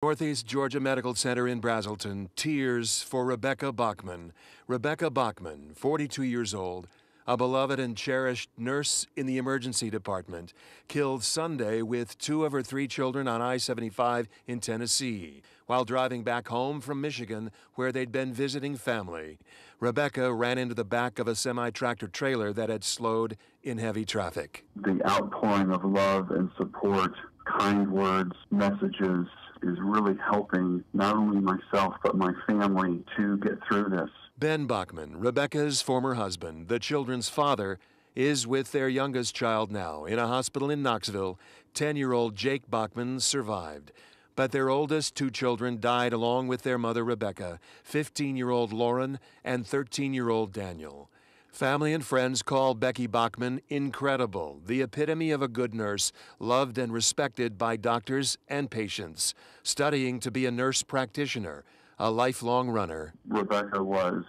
Northeast Georgia Medical Center in Brazelton, tears for Rebecca Bachman. Rebecca Bachman, 42 years old, a beloved and cherished nurse in the emergency department, killed Sunday with 2 of her 3 children on I-75 in Tennessee while driving back home from Michigan where they'd been visiting family. Rebecca ran into the back of a semi-tractor trailer that had slowed in heavy traffic. The outpouring of love and support, kind words, messages, is really helping not only myself but my family to get through this. Ben Bachman, Rebecca's former husband, the children's father, is with their youngest child now in a hospital in Knoxville. 10-year-old Jake Bachman survived, but their oldest 2 children died along with their mother Rebecca, 15-year-old Lauren and 13-year-old Daniel. Family and friends call Becky Bachman incredible, the epitome of a good nurse, loved and respected by doctors and patients, studying to be a nurse practitioner, a lifelong runner. Rebecca was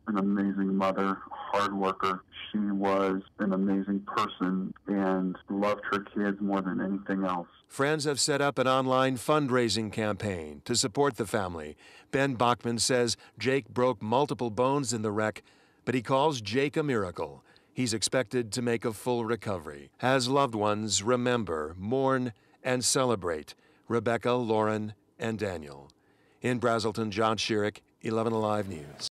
an amazing mother, hard worker. She was an amazing person and loved her kids more than anything else. Friends have set up an online fundraising campaign to support the family. Ben Bachman says Jake broke multiple bones in the wreck, but he calls Jake a miracle. He's expected to make a full recovery. As loved ones remember, mourn, and celebrate Rebecca, Lauren, and Daniel. In Brazelton, John Schierick, 11 Alive News.